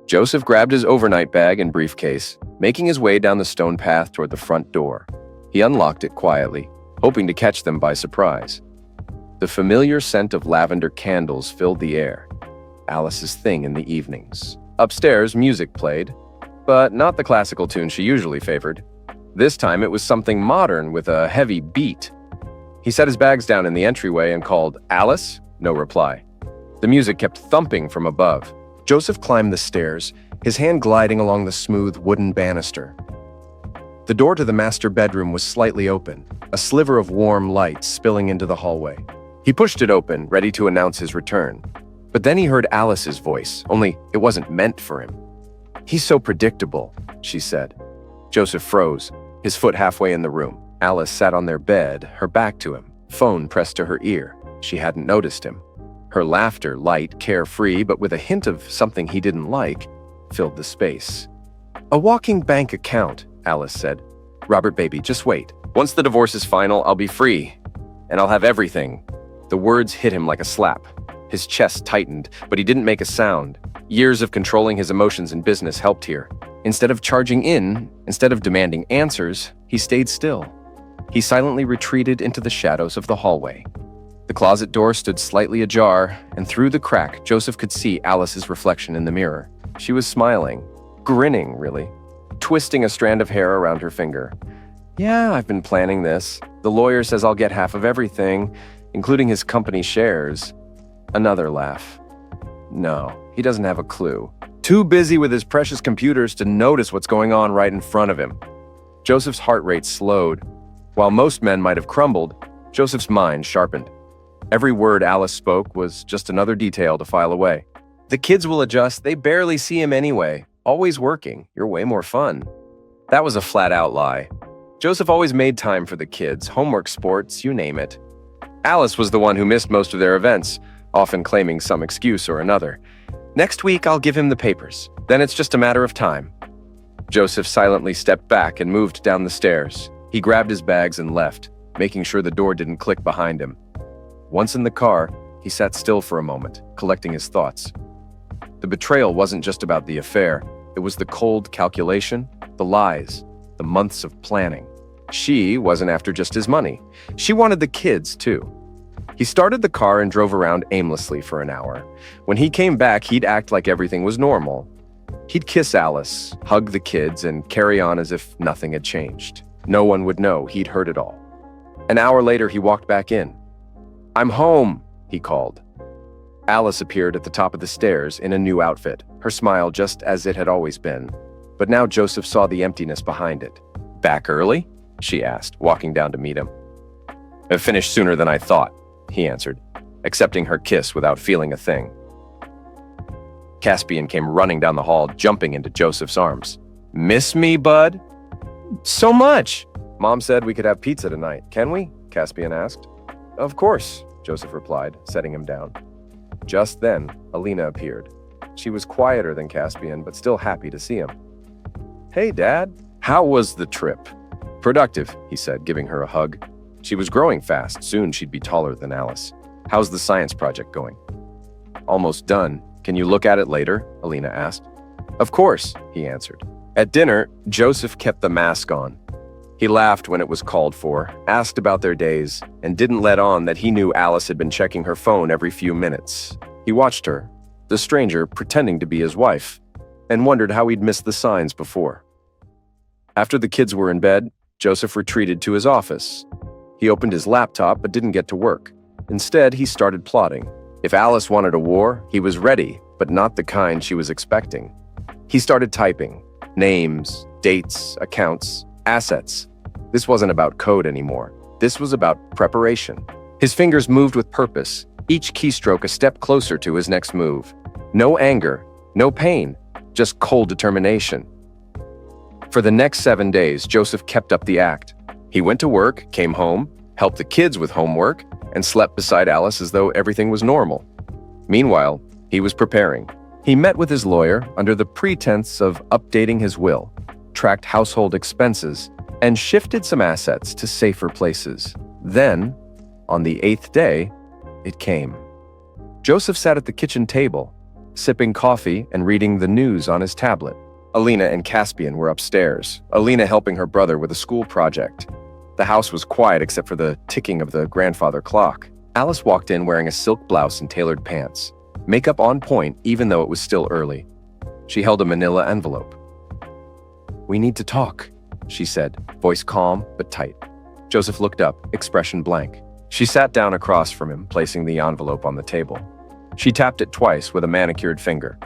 Joseph grabbed his overnight bag and briefcase, making his way down the stone path toward the front door. He unlocked it quietly, hoping to catch them by surprise. The familiar scent of lavender candles filled the air, Alice's thing in the evenings. Upstairs, music played, but not the classical tune she usually favored. This time it was something modern with a heavy beat. He set his bags down in the entryway and called, "Alice?" No reply. The music kept thumping from above. Joseph climbed the stairs, his hand gliding along the smooth wooden banister. The door to the master bedroom was slightly open, a sliver of warm light spilling into the hallway. He pushed it open, ready to announce his return. But then he heard Alice's voice, only it wasn't meant for him. "He's so predictable," she said. Joseph froze, his foot halfway in the room. Alice sat on their bed, her back to him, phone pressed to her ear. She hadn't noticed him. Her laughter, light, carefree, but with a hint of something he didn't like, filled the space. "A walking bank account," Alice said. "Robert, baby, just wait. Once the divorce is final, I'll be free, and I'll have everything." The words hit him like a slap. His chest tightened, but he didn't make a sound. Years of controlling his emotions in business helped here. Instead of charging in, instead of demanding answers, he stayed still. He silently retreated into the shadows of the hallway. The closet door stood slightly ajar, and through the crack, Joseph could see Alice's reflection in the mirror. She was smiling, grinning, really, twisting a strand of hair around her finger. "Yeah, I've been planning this. The lawyer says I'll get half of everything, including his company shares." Another laugh. No, he doesn't have a clue. Too busy with his precious computers to notice what's going on right in front of him. Joseph's heart rate slowed. While most men might have crumbled, Joseph's mind sharpened. Every word Alice spoke was just another detail to file away. "The kids will adjust. They barely see him anyway. Always working. You're way more fun." That was a flat-out lie. Joseph always made time for the kids, homework, sports, you name it. Alice was the one who missed most of their events, often claiming some excuse or another. "Next week, I'll give him the papers. Then it's just a matter of time." Joseph silently stepped back and moved down the stairs. He grabbed his bags and left, making sure the door didn't click behind him. Once in the car, he sat still for a moment, collecting his thoughts. The betrayal wasn't just about the affair. It was the cold calculation, the lies, the months of planning. She wasn't after just his money. She wanted the kids, too. He started the car and drove around aimlessly for an hour. When he came back, he'd act like everything was normal. He'd kiss Alice, hug the kids, and carry on as if nothing had changed. No one would know he'd heard it all. An hour later, he walked back in. "I'm home," he called. Alice appeared at the top of the stairs in a new outfit, her smile just as it had always been. But now Joseph saw the emptiness behind it. "Back early?" she asked, walking down to meet him. "I finished sooner than I thought," he answered, accepting her kiss without feeling a thing. Caspian came running down the hall, jumping into Joseph's arms. "Miss me, bud?" "So much." "Mom said we could have pizza tonight. Can we?" Caspian asked. "Of course," Joseph replied, setting him down. Just then, Alina appeared. She was quieter than Caspian, but still happy to see him. "Hey, Dad. How was the trip?" "Productive," he said, giving her a hug. She was growing fast. Soon she'd be taller than Alice. "How's the science project going?" "Almost done. Can you look at it later?" Alina asked. "Of course," he answered. At dinner, Joseph kept the mask on. He laughed when it was called for, asked about their days, and didn't let on that he knew Alice had been checking her phone every few minutes. He watched her, the stranger pretending to be his wife, and wondered how he'd missed the signs before. After the kids were in bed, Joseph retreated to his office. He opened his laptop but didn't get to work. Instead, he started plotting. If Alice wanted a war, he was ready, but not the kind she was expecting. He started typing. Names, dates, accounts, assets. This wasn't about code anymore. This was about preparation. His fingers moved with purpose, each keystroke a step closer to his next move. No anger, no pain, just cold determination. For the next 7 days, Joseph kept up the act. He went to work, came home, helped the kids with homework, and slept beside Alice as though everything was normal. Meanwhile, he was preparing. He met with his lawyer under the pretense of updating his will, tracked household expenses, and shifted some assets to safer places. Then, on the 8th day, it came. Joseph sat at the kitchen table, sipping coffee and reading the news on his tablet. Alina and Caspian were upstairs, Alina helping her brother with a school project. The house was quiet except for the ticking of the grandfather clock. Alice walked in wearing a silk blouse and tailored pants, makeup on point even though it was still early. She held a manila envelope. "We need to talk," she said, voice calm but tight. Joseph looked up, expression blank. She sat down across from him, placing the envelope on the table. She tapped it twice with a manicured finger.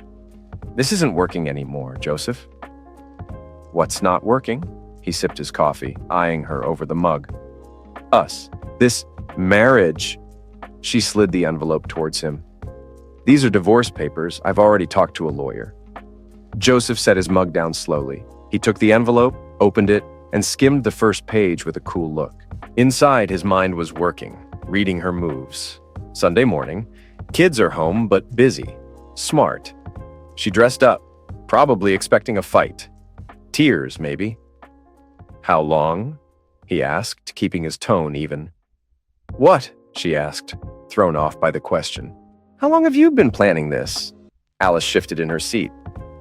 "This isn't working anymore, Joseph." "What's not working?" He sipped his coffee, eyeing her over the mug. "Us. This marriage." She slid the envelope towards him. "These are divorce papers. I've already talked to a lawyer." Joseph set his mug down slowly. He took the envelope, opened it, and skimmed the first page with a cool look. Inside, his mind was working, reading her moves. Sunday morning. Kids are home, but busy. Smart. She dressed up, probably expecting a fight. Tears, maybe. "How long?" he asked, keeping his tone even. "What?" she asked, thrown off by the question. "How long have you been planning this?" Alice shifted in her seat.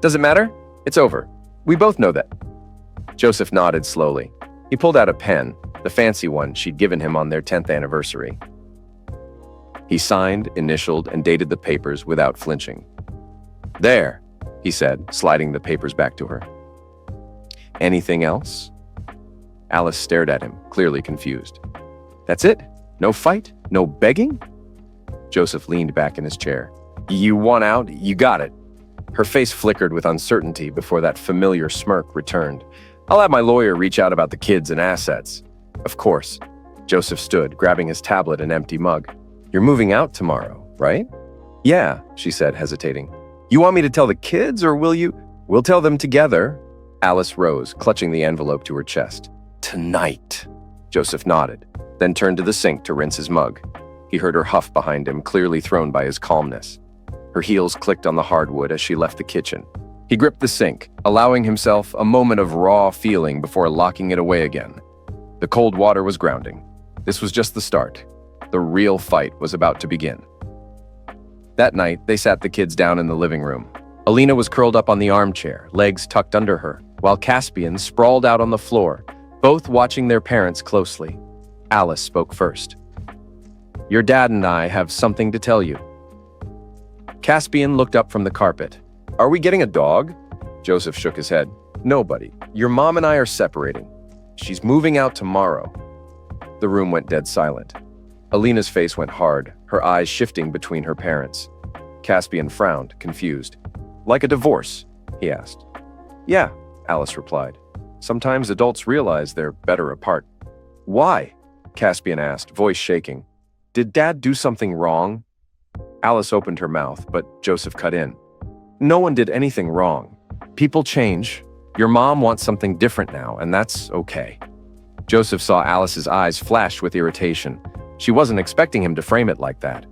"Does it matter? It's over. We both know that." Joseph nodded slowly. He pulled out a pen, the fancy one she'd given him on their 10th anniversary. He signed, initialed, and dated the papers without flinching. "There," he said, sliding the papers back to her. "Anything else?" Alice stared at him, clearly confused. "That's it? No fight? No begging?" Joseph leaned back in his chair. "You want out? You got it." Her face flickered with uncertainty before that familiar smirk returned. "I'll have my lawyer reach out about the kids and assets." "Of course." Joseph stood, grabbing his tablet and empty mug. "You're moving out tomorrow, right?" "Yeah," she said, hesitating. "You want me to tell the kids, or will you—" "We'll tell them together." Alice rose, clutching the envelope to her chest. "Tonight." Joseph nodded, then turned to the sink to rinse his mug. He heard her huff behind him, clearly thrown by his calmness. Her heels clicked on the hardwood as she left the kitchen. He gripped the sink, allowing himself a moment of raw feeling before locking it away again. The cold water was grounding. This was just the start. The real fight was about to begin. That night, they sat the kids down in the living room. Alina was curled up on the armchair, legs tucked under her, while Caspian sprawled out on the floor, both watching their parents closely. Alice spoke first. "Your dad and I have something to tell you." Caspian looked up from the carpet. "Are we getting a dog?" Joseph shook his head. "Nobody. Your mom and I are separating. She's moving out tomorrow." The room went dead silent. Alina's face went hard, her eyes shifting between her parents. Caspian frowned, confused. "Like a divorce?" he asked. "Yeah," Alice replied. "Sometimes adults realize they're better apart." "Why?" Caspian asked, voice shaking. "Did Dad do something wrong?" Alice opened her mouth, but Joseph cut in. "No one did anything wrong. People change. Your mom wants something different now, and that's okay." Joseph saw Alice's eyes flash with irritation. She wasn't expecting him to frame it like that.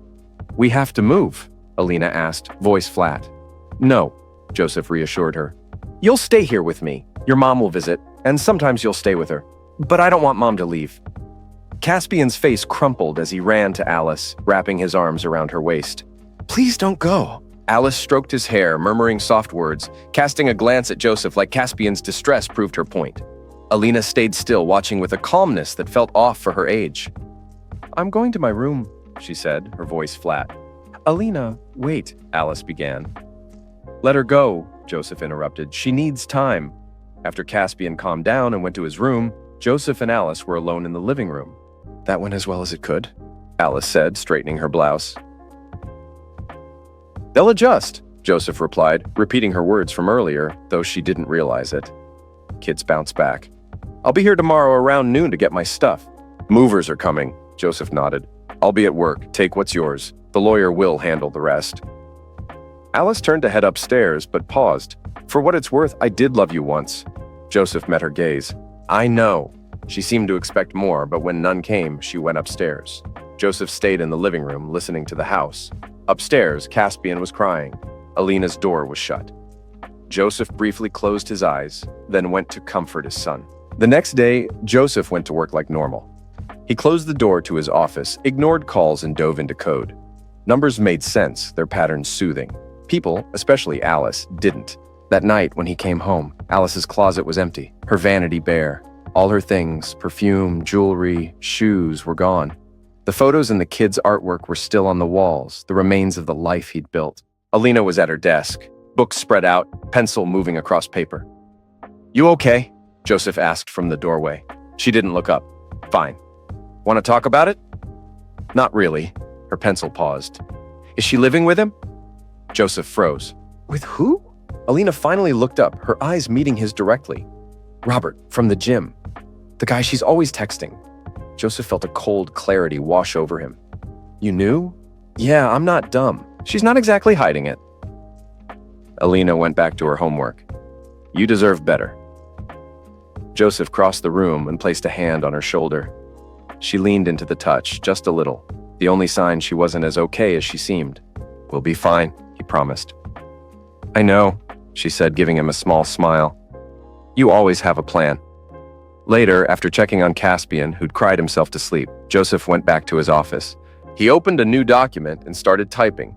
"We have to move," Alina asked, voice flat. "No," Joseph reassured her. "You'll stay here with me. Your mom will visit, and sometimes you'll stay with her. But I don't want Mom to leave." Caspian's face crumpled as he ran to Alice, wrapping his arms around her waist. "Please don't go." Alice stroked his hair, murmuring soft words, casting a glance at Joseph like Caspian's distress proved her point. Alina stayed still, watching with a calmness that felt off for her age. "I'm going to my room," she said, her voice flat. "Alina, wait," Alice began. "Let her go," Joseph interrupted. "She needs time." After Caspian calmed down and went to his room, Joseph and Alice were alone in the living room. "That went as well as it could," Alice said, straightening her blouse. "They'll adjust," Joseph replied, repeating her words from earlier, though she didn't realize it. Kids bounced back. "I'll be here tomorrow around noon to get my stuff." "Movers are coming," Joseph nodded. "I'll be at work. Take what's yours. The lawyer will handle the rest." Alice turned to head upstairs, but paused. "For what it's worth, I did love you once." Joseph met her gaze. "I know." She seemed to expect more, but when none came, she went upstairs. Joseph stayed in the living room, listening to the house. Upstairs, Caspian was crying. Alina's door was shut. Joseph briefly closed his eyes, then went to comfort his son. The next day, Joseph went to work like normal. He closed the door to his office, ignored calls, and dove into code. Numbers made sense, their patterns soothing. People, especially Alice, didn't. That night, when he came home, Alice's closet was empty, her vanity bare. All her things, perfume, jewelry, shoes, were gone. The photos and the kids' artwork were still on the walls, the remains of the life he'd built. Alina was at her desk, books spread out, pencil moving across paper. "You okay?" Joseph asked from the doorway. She didn't look up. "Fine. Want to talk about it?" "Not really." Her pencil paused. "Is she living with him?" Joseph froze. "With who?" Alina finally looked up, her eyes meeting his directly. "Robert, from the gym. The guy she's always texting." Joseph felt a cold clarity wash over him. "You knew?" "Yeah, I'm not dumb. She's not exactly hiding it." Alina went back to her homework. "You deserve better." Joseph crossed the room and placed a hand on her shoulder. She leaned into the touch, just a little, the only sign she wasn't as okay as she seemed. "We'll be fine," he promised. "I know," she said, giving him a small smile. "You always have a plan." Later, after checking on Caspian, who'd cried himself to sleep, Joseph went back to his office. He opened a new document and started typing,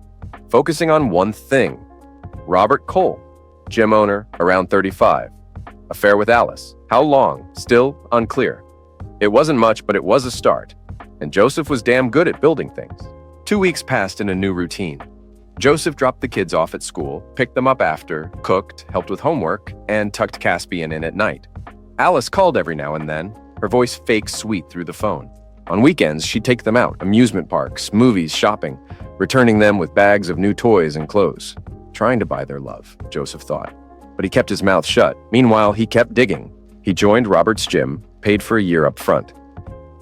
focusing on one thing. Robert Cole, gym owner, around 35. Affair with Alice. How long? Still unclear. It wasn't much, but it was a start. And Joseph was damn good at building things. 2 weeks passed in a new routine. Joseph dropped the kids off at school, picked them up after, cooked, helped with homework, and tucked Caspian in at night. Alice called every now and then, her voice fake sweet through the phone. On weekends, she'd take them out, amusement parks, movies, shopping, returning them with bags of new toys and clothes. Trying to buy their love, Joseph thought. But he kept his mouth shut. Meanwhile, he kept digging. He joined Robert's gym, paid for a year up front.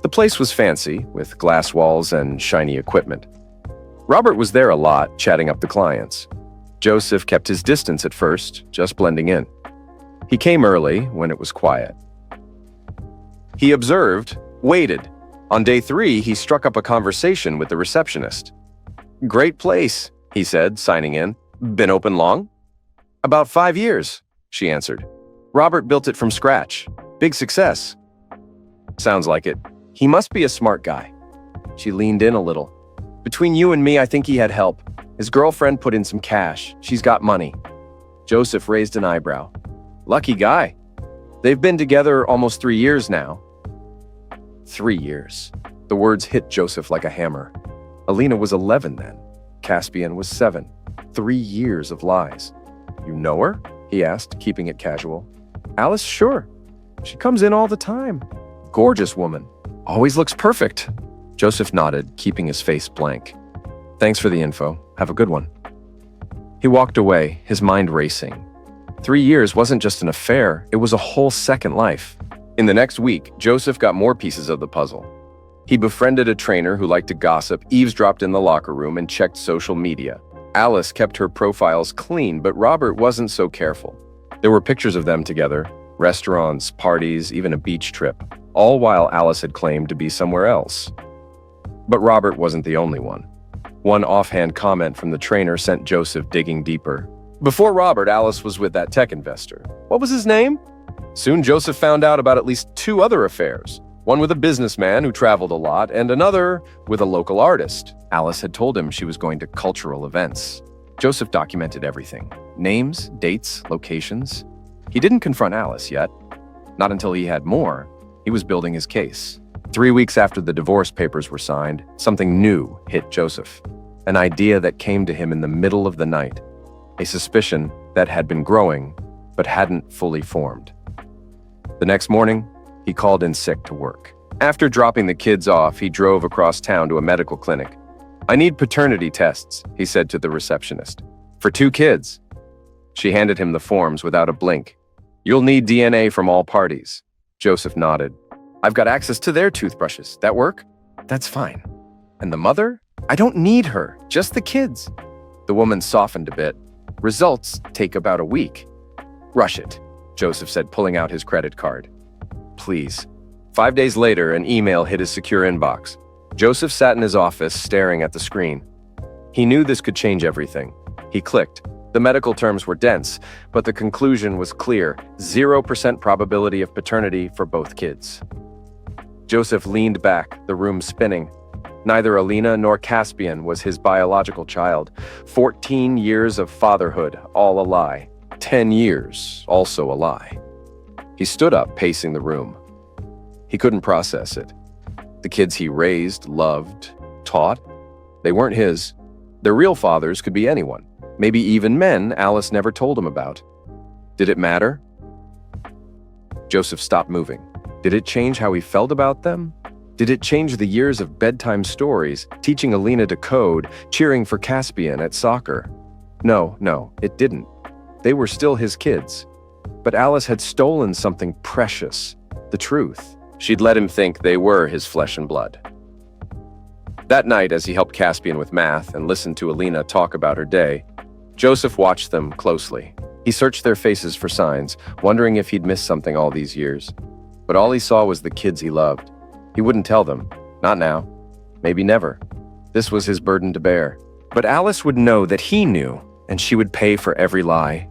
The place was fancy, with glass walls and shiny equipment. Robert was there a lot, chatting up the clients. Joseph kept his distance at first, just blending in. He came early, when it was quiet. He observed, waited. On day 3, he struck up a conversation with the receptionist. "Great place," he said, signing in. "Been open long?" "About 5 years," she answered. "Robert built it from scratch. Big success." "Sounds like it. He must be a smart guy." She leaned in a little. "Between you and me, I think he had help. His girlfriend put in some cash. She's got money." Joseph raised an eyebrow. "Lucky guy. They've been together almost 3 years now." 3 years. The words hit Joseph like a hammer. Alina was 11 then. Caspian was 7. 3 years of lies. "You know her?" he asked, keeping it casual. "Alice, sure. She comes in all the time. Gorgeous woman. Always looks perfect." Joseph nodded, keeping his face blank. "Thanks for the info. Have a good one." He walked away, his mind racing. 3 years wasn't just an affair, it was a whole second life. In the next week, Joseph got more pieces of the puzzle. He befriended a trainer who liked to gossip, eavesdropped in the locker room, and checked social media. Alice kept her profiles clean, but Robert wasn't so careful. There were pictures of them together, restaurants, parties, even a beach trip, all while Alice had claimed to be somewhere else. But Robert wasn't the only one. One offhand comment from the trainer sent Joseph digging deeper. Before Robert, Alice was with that tech investor. What was his name? Soon Joseph found out about at least 2 other affairs. One with a businessman who traveled a lot, and another with a local artist. Alice had told him she was going to cultural events. Joseph documented everything. Names, dates, locations. He didn't confront Alice yet. Not until he had more. He was building his case. 3 weeks after the divorce papers were signed, something new hit Joseph. An idea that came to him in the middle of the night. A suspicion that had been growing, but hadn't fully formed. The next morning, he called in sick to work. After dropping the kids off, he drove across town to a medical clinic. "I need paternity tests," he said to the receptionist. "For 2 kids." She handed him the forms without a blink. "You'll need DNA from all parties." Joseph nodded. "I've got access to their toothbrushes. That work?" "That's fine." "And the mother?" "I don't need her, just the kids." The woman softened a bit. "Results take about a week." "Rush it," Joseph said, pulling out his credit card. "Please." 5 days later, an email hit his secure inbox. Joseph sat in his office, staring at the screen. He knew this could change everything. He clicked. The medical terms were dense, but the conclusion was clear: 0% probability of paternity for both kids. Joseph leaned back, the room spinning. Neither Alina nor Caspian was his biological child. 14 years of fatherhood, all a lie. 10 years, also a lie. He stood up, pacing the room. He couldn't process it. The kids he raised, loved, taught, they weren't his. Their real fathers could be anyone, maybe even men Alice never told him about. Did it matter? Joseph stopped moving. Did it change how he felt about them? Did it change the years of bedtime stories, teaching Alina to code, cheering for Caspian at soccer? No, it didn't. They were still his kids. But Alice had stolen something precious, the truth. She'd let him think they were his flesh and blood. That night, as he helped Caspian with math and listened to Alina talk about her day, Joseph watched them closely. He searched their faces for signs, wondering if he'd missed something all these years. But all he saw was the kids he loved. He wouldn't tell them. Not now. Maybe never. This was his burden to bear. But Alice would know that he knew, and she would pay for every lie.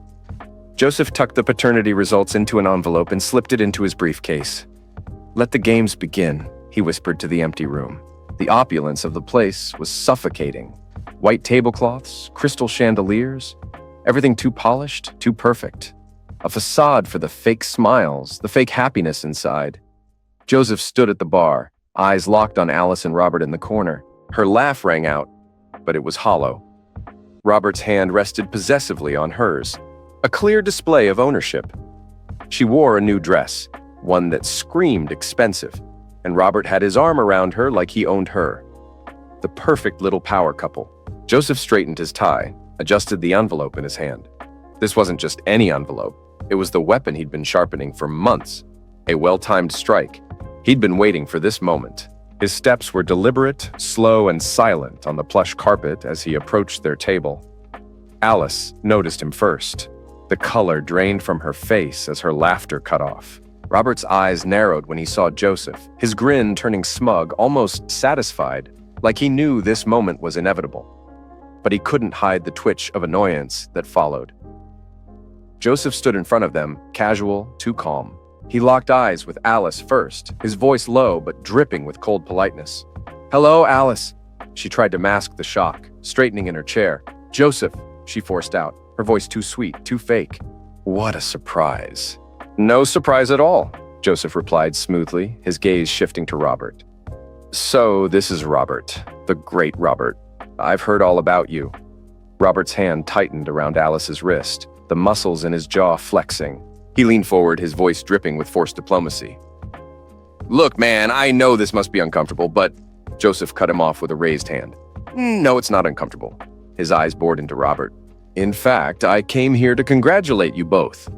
Joseph tucked the paternity results into an envelope and slipped it into his briefcase. "Let the games begin," he whispered to the empty room. The opulence of the place was suffocating. White tablecloths, crystal chandeliers, everything too polished, too perfect. A facade for the fake smiles, the fake happiness inside. Joseph stood at the bar, eyes locked on Alice and Robert in the corner. Her laugh rang out, but it was hollow. Robert's hand rested possessively on hers, a clear display of ownership. She wore a new dress, one that screamed expensive, and Robert had his arm around her like he owned her. The perfect little power couple. Joseph straightened his tie, adjusted the envelope in his hand. This wasn't just any envelope. It was the weapon he'd been sharpening for months. A well-timed strike. He'd been waiting for this moment. His steps were deliberate, slow, and silent on the plush carpet as he approached their table. Alice noticed him first. The color drained from her face as her laughter cut off. Robert's eyes narrowed when he saw Joseph, his grin turning smug, almost satisfied, like he knew this moment was inevitable. But he couldn't hide the twitch of annoyance that followed. Joseph stood in front of them, casual, too calm. He locked eyes with Alice first, his voice low but dripping with cold politeness. "Hello, Alice." She tried to mask the shock, straightening in her chair. "Joseph," she forced out, her voice too sweet, too fake. What a surprise. "No surprise at all," Joseph replied smoothly, his gaze shifting to Robert. "So this is Robert, the great Robert. I've heard all about you." Robert's hand tightened around Alice's wrist, the muscles in his jaw flexing. He leaned forward, his voice dripping with forced diplomacy. "Look, man, I know this must be uncomfortable, but..." Joseph cut him off with a raised hand. "No, it's not uncomfortable." His eyes bored into Robert. "In fact, I came here to congratulate you both."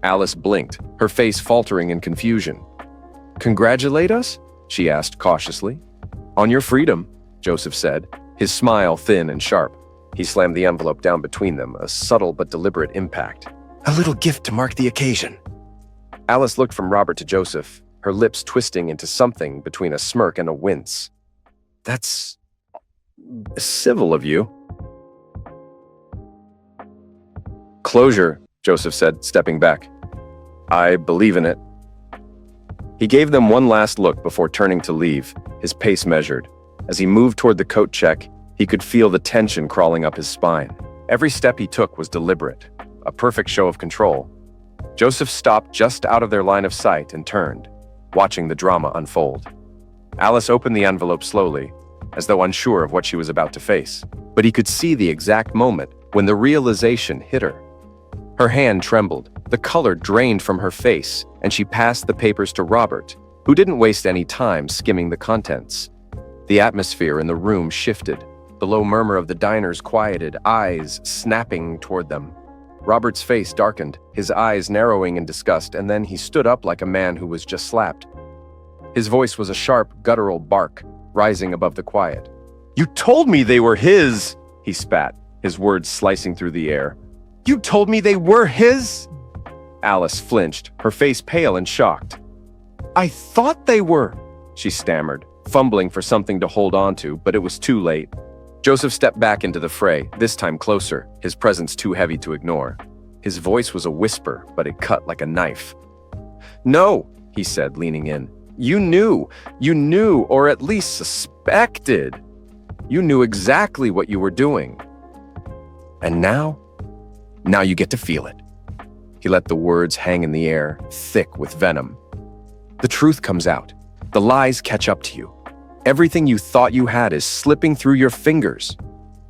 Alice blinked, her face faltering in confusion. "Congratulate us?" she asked cautiously. "On your freedom," Joseph said, his smile thin and sharp. He slammed the envelope down between them, a subtle but deliberate impact. "A little gift to mark the occasion." Alice looked from Robert to Joseph, her lips twisting into something between a smirk and a wince. "That's civil of you." "Closure," Joseph said, stepping back. "I believe in it." He gave them one last look before turning to leave, his pace measured. As he moved toward the coat check, he could feel the tension crawling up his spine. Every step he took was deliberate, a perfect show of control. Joseph stopped just out of their line of sight and turned, watching the drama unfold. Alice opened the envelope slowly, as though unsure of what she was about to face. But he could see the exact moment when the realization hit her. Her hand trembled, the color drained from her face, and she passed the papers to Robert, who didn't waste any time skimming the contents. The atmosphere in the room shifted. The low murmur of the diners quieted, eyes snapping toward them. Robert's face darkened, his eyes narrowing in disgust, and then he stood up like a man who was just slapped. His voice was a sharp, guttural bark, rising above the quiet. "You told me they were his!" he spat, his words slicing through the air. "You told me they were his?" Alice flinched, her face pale and shocked. "I thought they were," she stammered, fumbling for something to hold on to, but it was too late. Joseph stepped back into the fray, this time closer, his presence too heavy to ignore. His voice was a whisper, but it cut like a knife. "No," he said, leaning in. You knew, or at least suspected. You knew exactly what you were doing. And now you get to feel it. He let the words hang in the air, thick with venom. The truth comes out. The lies catch up to you. Everything you thought you had is slipping through your fingers.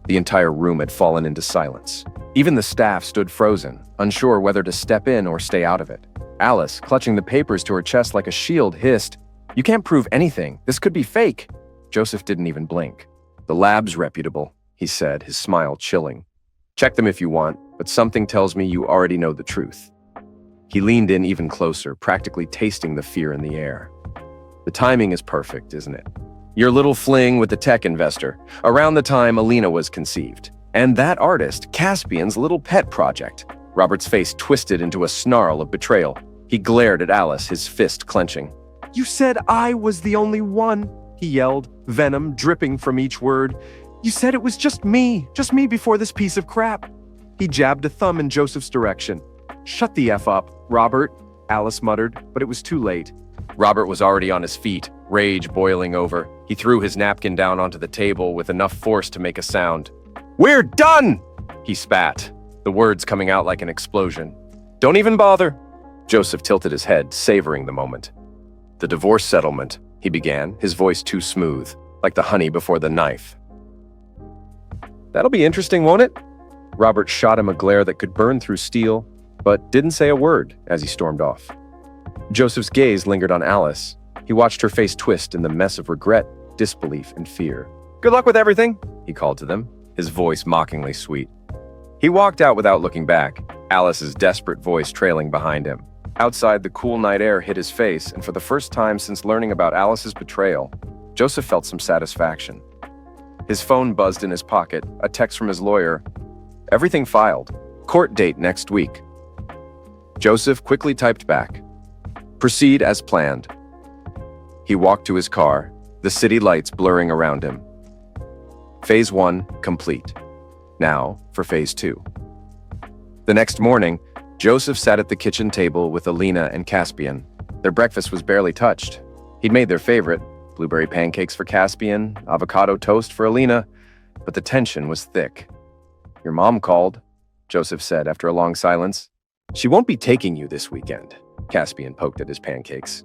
The entire room had fallen into silence. Even the staff stood frozen, unsure whether to step in or stay out of it. Alice, clutching the papers to her chest like a shield, hissed, "You can't prove anything. This could be fake." Joseph didn't even blink. "The lab's reputable," he said, his smile chilling. "Check them if you want, but something tells me you already know the truth." He leaned in even closer, practically tasting the fear in the air. "The timing is perfect, isn't it? Your little fling with the tech investor, around the time Alina was conceived. And that artist, Caspian's little pet project." Robert's face twisted into a snarl of betrayal. He glared at Alice, his fist clenching. "You said I was the only one," he yelled, venom dripping from each word. "You said it was just me before this piece of crap." He jabbed a thumb in Joseph's direction. "Shut the F up, Robert," Alice muttered, but it was too late. Robert was already on his feet, rage boiling over. He threw his napkin down onto the table with enough force to make a sound. "We're done!" he spat, the words coming out like an explosion. "Don't even bother." Joseph tilted his head, savoring the moment. "The divorce settlement," he began, his voice too smooth, like the honey before the knife. "That'll be interesting, won't it?" Robert shot him a glare that could burn through steel, but didn't say a word as he stormed off. Joseph's gaze lingered on Alice. He watched her face twist in the mess of regret, disbelief, and fear. "Good luck with everything," he called to them, his voice mockingly sweet. He walked out without looking back, Alice's desperate voice trailing behind him. Outside, the cool night air hit his face, and for the first time since learning about Alice's betrayal, Joseph felt some satisfaction. His phone buzzed in his pocket, a text from his lawyer. "Everything filed. Court date next week." Joseph quickly typed back, "Proceed as planned." He walked to his car, the city lights blurring around him. Phase 1 complete. Now for Phase 2. The next morning, Joseph sat at the kitchen table with Alina and Caspian. Their breakfast was barely touched. He'd made their favorite, blueberry pancakes for Caspian, avocado toast for Alina, but the tension was thick. "Your mom called," Joseph said after a long silence. "She won't be taking you this weekend," Caspian poked at his pancakes.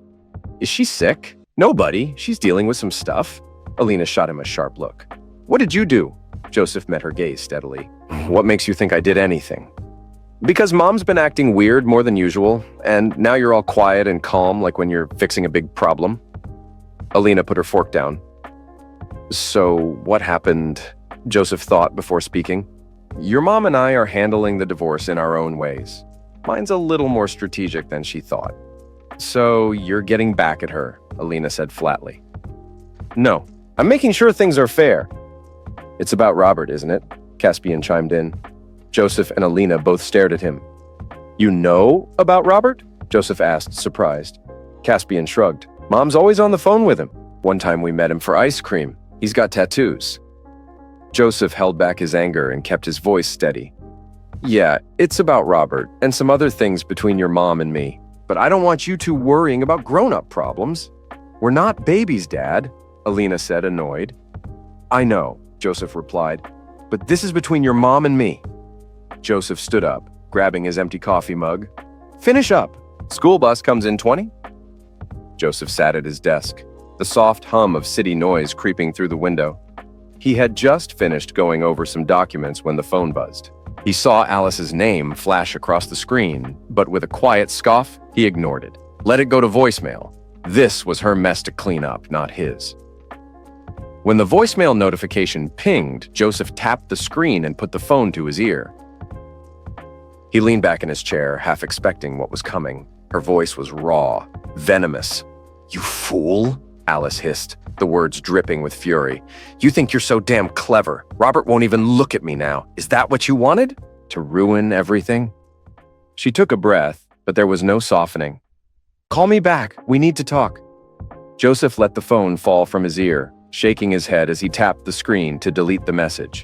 "Is she sick?" "Nobody. She's dealing with some stuff." Alina shot him a sharp look. "What did you do?" Joseph met her gaze steadily. "What makes you think I did anything?" "Because Mom's been acting weird more than usual, and now you're all quiet and calm like when you're fixing a big problem." Alina put her fork down. "So what happened?" Joseph thought before speaking. "Your mom and I are handling the divorce in our own ways. Mine's a little more strategic than she thought." "So you're getting back at her," Alina said flatly. "No, I'm making sure things are fair." "It's about Robert, isn't it?" Caspian chimed in. Joseph and Alina both stared at him. "You know about Robert?" Joseph asked, surprised. Caspian shrugged. "Mom's always on the phone with him. One time we met him for ice cream. He's got tattoos." Joseph held back his anger and kept his voice steady. "Yeah, it's about Robert and some other things between your mom and me. But I don't want you two worrying about grown-up problems." "We're not babies, Dad," Alina said, annoyed. "I know," Joseph replied, "but this is between your mom and me." Joseph stood up, grabbing his empty coffee mug. "Finish up. School bus comes in 20?" Joseph sat at his desk, the soft hum of city noise creeping through the window. He had just finished going over some documents when the phone buzzed. He saw Alice's name flash across the screen, but with a quiet scoff, he ignored it. Let it go to voicemail. This was her mess to clean up, not his. When the voicemail notification pinged, Joseph tapped the screen and put the phone to his ear. He leaned back in his chair, half expecting what was coming. Her voice was raw, venomous. "You fool," Alice hissed, the words dripping with fury. "You think you're so damn clever. Robert won't even look at me now. Is that what you wanted? To ruin everything?" She took a breath, but there was no softening. "Call me back. We need to talk." Joseph let the phone fall from his ear, shaking his head as he tapped the screen to delete the message.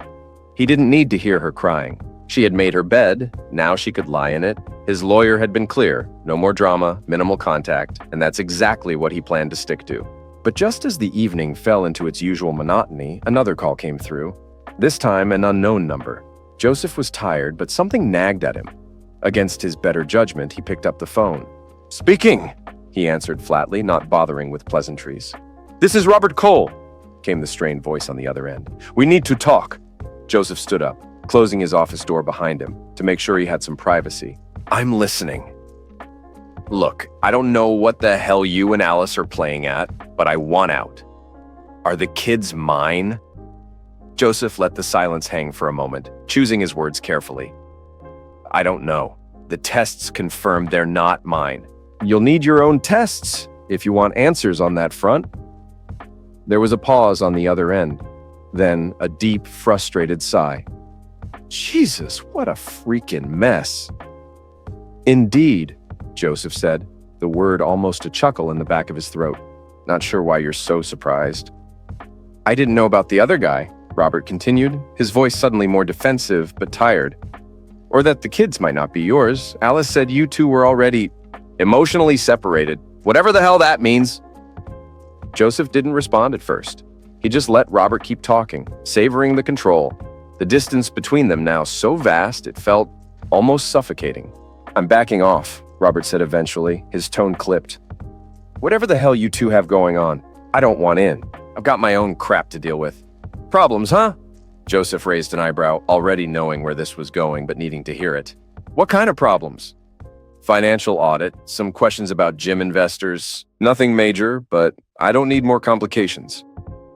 He didn't need to hear her crying. She had made her bed, now she could lie in it. His lawyer had been clear, no more drama, minimal contact, and that's exactly what he planned to stick to. But just as the evening fell into its usual monotony, another call came through. This time, an unknown number. Joseph was tired, but something nagged at him. Against his better judgment, he picked up the phone. "Speaking," he answered flatly, not bothering with pleasantries. "This is Robert Cole," came the strained voice on the other end. "We need to talk." Joseph stood up, closing his office door behind him to make sure he had some privacy. "I'm listening." "Look, I don't know what the hell you and Alice are playing at, but I want out." "Are the kids mine?" Joseph let the silence hang for a moment, choosing his words carefully. "I don't know. The tests confirm they're not mine." "You'll need your own tests if you want answers on that front." There was a pause on the other end, then a deep, frustrated sigh. "Jesus, what a freaking mess." "Indeed," Joseph said, the word almost a chuckle in the back of his throat. "Not sure why you're so surprised." "I didn't know about the other guy," Robert continued, his voice suddenly more defensive but tired. "Or that the kids might not be yours. Alice said you two were already emotionally separated, whatever the hell that means." Joseph didn't respond at first. He just let Robert keep talking, savoring the control. The distance between them now so vast it felt almost suffocating. "I'm backing off," Robert said eventually, his tone clipped. "Whatever the hell you two have going on, I don't want in. I've got my own crap to deal with." "Problems, huh?" Joseph raised an eyebrow, already knowing where this was going but needing to hear it. "What kind of problems?" "Financial audit, some questions about gym investors. Nothing major, but I don't need more complications,"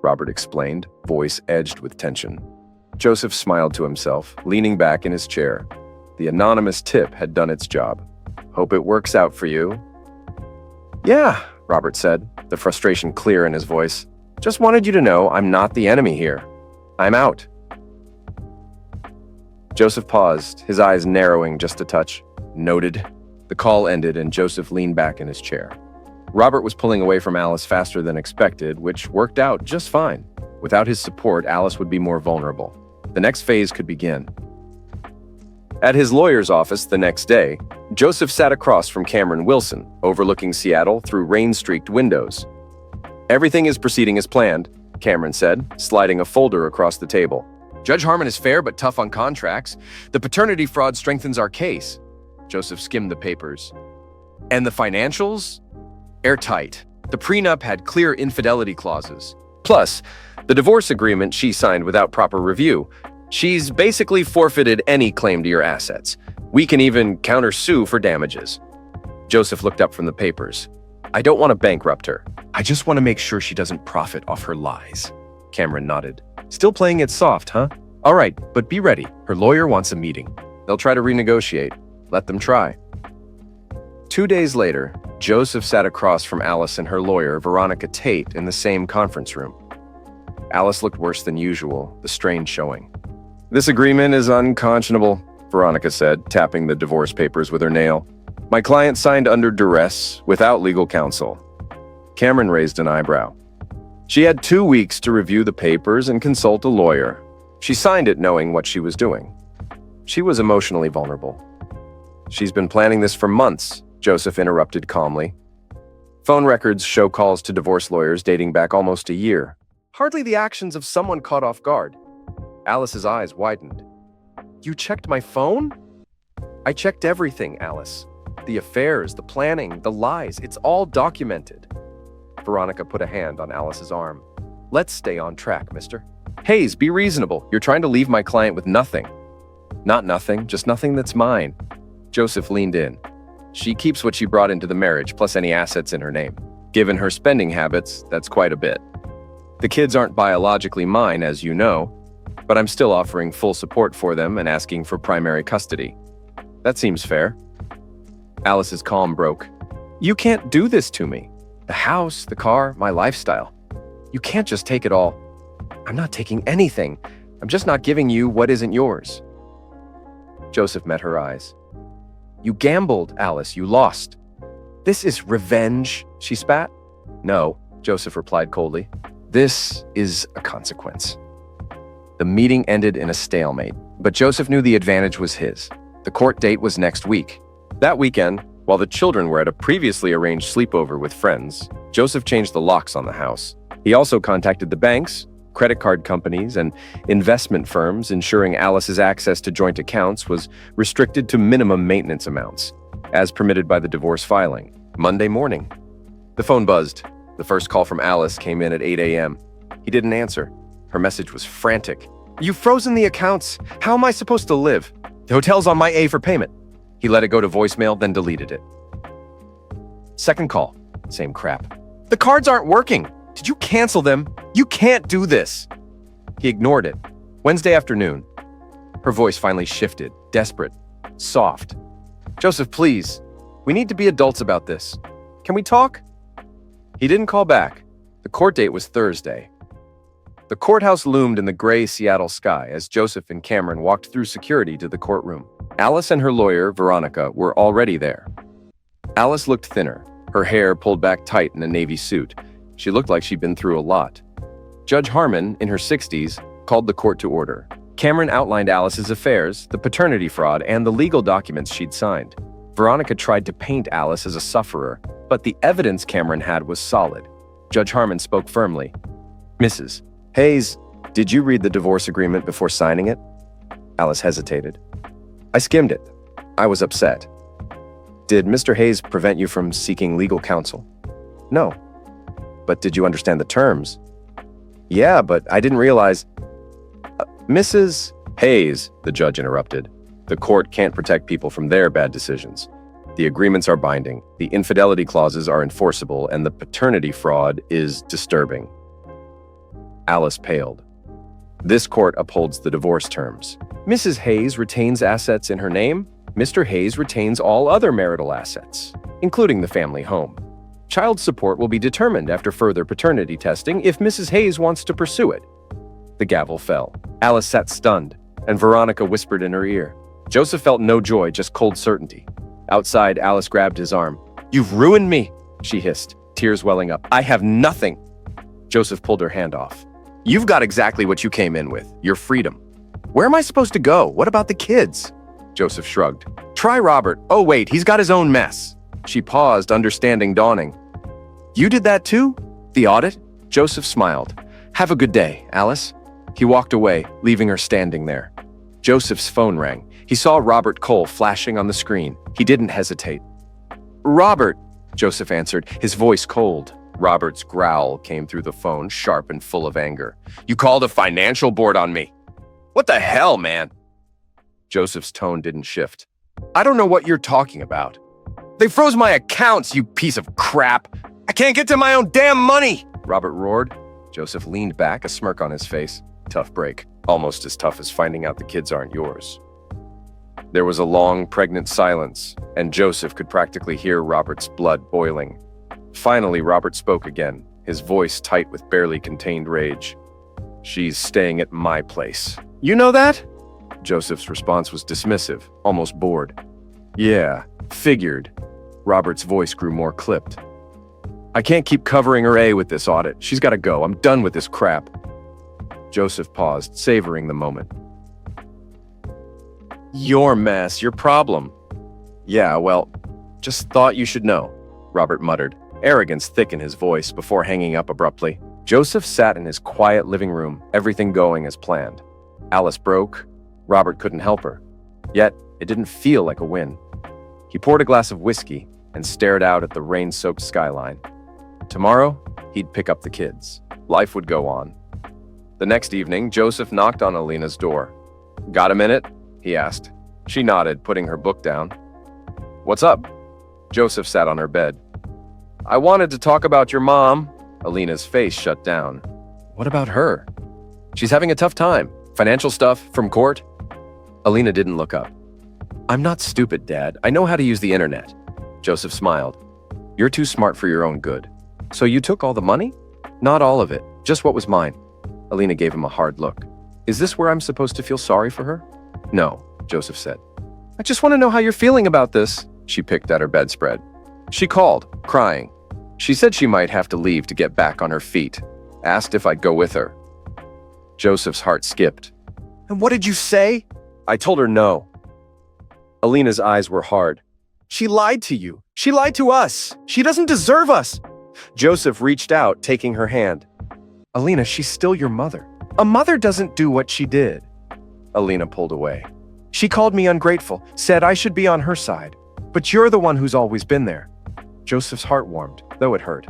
Robert explained, voice edged with tension. Joseph smiled to himself, leaning back in his chair. The anonymous tip had done its job. "Hope it works out for you." "Yeah," Robert said, the frustration clear in his voice. "Just wanted you to know I'm not the enemy here. I'm out." Joseph paused, his eyes narrowing just a touch. Noted. The call ended and Joseph leaned back in his chair. Robert was pulling away from Alice faster than expected, which worked out just fine. Without his support, Alice would be more vulnerable. The next phase could begin. At his lawyer's office the next day, Joseph sat across from Cameron Wilson, overlooking Seattle through rain-streaked windows. "Everything is proceeding as planned," Cameron said, sliding a folder across the table. "Judge Harmon is fair but tough on contracts. The paternity fraud strengthens our case." Joseph skimmed the papers. "And the financials? Airtight. The prenup had clear infidelity clauses. Plus, the divorce agreement she signed without proper review. She's basically forfeited any claim to your assets. We can even countersue for damages." Joseph looked up from the papers. "I don't want to bankrupt her. I just want to make sure she doesn't profit off her lies." Cameron nodded. "Still playing it soft, huh? All right, but be ready. Her lawyer wants a meeting. They'll try to renegotiate. Let them try." 2 days later, Joseph sat across from Alice and her lawyer, Veronica Tate, in the same conference room. Alice looked worse than usual, the strain showing. "This agreement is unconscionable," Veronica said, tapping the divorce papers with her nail. "My client signed under duress, without legal counsel." Cameron raised an eyebrow. "She had 2 weeks to review the papers and consult a lawyer. She signed it knowing what she was doing." She was emotionally vulnerable. "She's been planning this for months," Joseph interrupted calmly. "Phone records show calls to divorce lawyers dating back almost a year. Hardly the actions of someone caught off guard." Alice's eyes widened. "You checked my phone?" "I checked everything, Alice. The affairs, the planning, the lies, it's all documented." Veronica put a hand on Alice's arm. "Let's stay on track, mister. Hayes, be reasonable. You're trying to leave my client with nothing." "Not nothing, just nothing that's mine." Joseph leaned in. "She keeps what she brought into the marriage, plus any assets in her name. Given her spending habits, that's quite a bit. The kids aren't biologically mine, as you know, but I'm still offering full support for them and asking for primary custody. That seems fair." Alice's calm broke. "You can't do this to me. The house, the car, my lifestyle. You can't just take it all." "I'm not taking anything. I'm just not giving you what isn't yours." Joseph met her eyes. "You gambled, Alice. You lost." "This is revenge," she spat. "No," Joseph replied coldly. "This is a consequence." The meeting ended in a stalemate, but Joseph knew the advantage was his. The court date was next week. That weekend, while the children were at a previously arranged sleepover with friends, Joseph changed the locks on the house. He also contacted the banks, credit card companies, and investment firms, ensuring Alice's access to joint accounts was restricted to minimum maintenance amounts, as permitted by the divorce filing. Monday morning, the phone buzzed. The first call from Alice came in at 8 a.m. He didn't answer. Her message was frantic. "You've frozen the accounts. How am I supposed to live? The hotel's on my A for payment." He let it go to voicemail, then deleted it. Second call. Same crap. "The cards aren't working. Did you cancel them? You can't do this." He ignored it. Wednesday afternoon. Her voice finally shifted, desperate, soft. "Joseph, please. We need to be adults about this. Can we talk?" He didn't call back. The court date was Thursday. The courthouse loomed in the gray Seattle sky as Joseph and Cameron walked through security to the courtroom. Alice and her lawyer, Veronica, were already there. Alice looked thinner, her hair pulled back tight in a navy suit. She looked like she'd been through a lot. Judge Harmon, in her 60s, called the court to order. Cameron outlined Alice's affairs, the paternity fraud, and the legal documents she'd signed. Veronica tried to paint Alice as a sufferer, but the evidence Cameron had was solid. Judge Harmon spoke firmly. "Mrs. Hayes, did you read the divorce agreement before signing it?" Alice hesitated. "I skimmed it. I was upset." "Did Mr. Hayes prevent you from seeking legal counsel?" "No." "But did you understand the terms?" "Yeah, but I didn't realize—" "Mrs. Hayes," the judge interrupted, "the court can't protect people from their bad decisions. The agreements are binding, the infidelity clauses are enforceable, and the paternity fraud is disturbing." Alice paled. "This court upholds the divorce terms. Mrs. Hayes retains assets in her name. Mr. Hayes retains all other marital assets, including the family home. Child support will be determined after further paternity testing if Mrs. Hayes wants to pursue it." The gavel fell. Alice sat stunned, and Veronica whispered in her ear. Joseph felt no joy, just cold certainty. Outside, Alice grabbed his arm. "You've ruined me," she hissed, tears welling up. "I have nothing." Joseph pulled her hand off. "You've got exactly what you came in with, your freedom. Where am I supposed to go? What about the kids?" Joseph shrugged. "Try Robert. Oh wait, he's got his own mess." She paused, understanding dawning. "You did that too? The audit?" Joseph smiled. "Have a good day, Alice." He walked away, leaving her standing there. Joseph's phone rang. He saw Robert Cole flashing on the screen. He didn't hesitate. "Robert," Joseph answered, his voice cold. Robert's growl came through the phone, sharp and full of anger. "You called a financial board on me. What the hell, man?" Joseph's tone didn't shift. "I don't know what you're talking about. They froze my accounts, you piece of crap. I can't get to my own damn money!" Robert roared. Joseph leaned back, a smirk on his face. Tough break. Almost as tough as finding out the kids aren't yours. There was a long, pregnant silence, and Joseph could practically hear Robert's blood boiling. Finally, Robert spoke again, his voice tight with barely contained rage. "She's staying at my place. You know that?" Joseph's response was dismissive, almost bored. "Yeah, figured." Robert's voice grew more clipped. "I can't keep covering her A with this audit. She's got to go. I'm done with this crap." Joseph paused, savoring the moment. "Your mess, your problem." "Yeah, well, just thought you should know," Robert muttered, arrogance thick in his voice before hanging up abruptly. Joseph sat in his quiet living room, everything going as planned. Alice broke. Robert couldn't help her. Yet, it didn't feel like a win. He poured a glass of whiskey and stared out at the rain-soaked skyline. Tomorrow, he'd pick up the kids. Life would go on. The next evening, Joseph knocked on Alina's door. "Got a minute?" he asked. She nodded, putting her book down. "What's up?" Joseph sat on her bed. "I wanted to talk about your mom." Alina's face shut down. "What about her?" "She's having a tough time. Financial stuff from court." Alina didn't look up. "I'm not stupid, Dad. I know how to use the internet." Joseph smiled. "You're too smart for your own good. So you took all the money?" "Not all of it, just what was mine." Alina gave him a hard look. "Is this where I'm supposed to feel sorry for her?" "No," Joseph said. "I just want to know how you're feeling about this." She picked at her bedspread. She called, crying. She said she might have to leave to get back on her feet. Asked if I'd go with her. Joseph's heart skipped. And what did you say? I told her no. Alina's eyes were hard. She lied to you. She lied to us. She doesn't deserve us. Joseph reached out, taking her hand. Alina, she's still your mother. A mother doesn't do what she did. Alina pulled away. She called me ungrateful, said I should be on her side. But you're the one who's always been there. Joseph's heart warmed, though it hurt.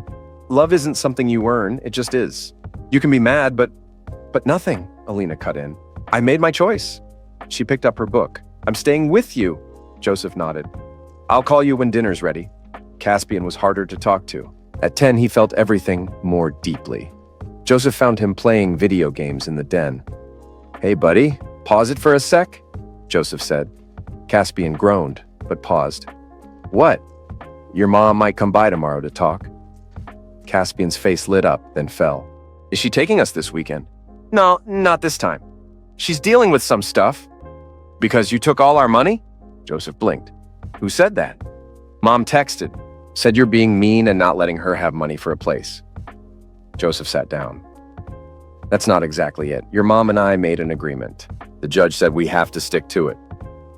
Love isn't something you earn, it just is. You can be mad, but nothing, Alina cut in. I made my choice. She picked up her book. I'm staying with you. Joseph nodded. I'll call you when dinner's ready. Caspian was harder to talk to. At 10, he felt everything more deeply. Joseph found him playing video games in the den. Hey, buddy, pause it for a sec, Joseph said. Caspian groaned, but paused. What? Your mom might come by tomorrow to talk. Caspian's face lit up, then fell. Is she taking us this weekend? No, not this time. She's dealing with some stuff. Because you took all our money? Joseph blinked. Who said that? Mom texted. Said you're being mean and not letting her have money for a place. Joseph sat down. That's not exactly it. Your mom and I made an agreement. The judge said we have to stick to it.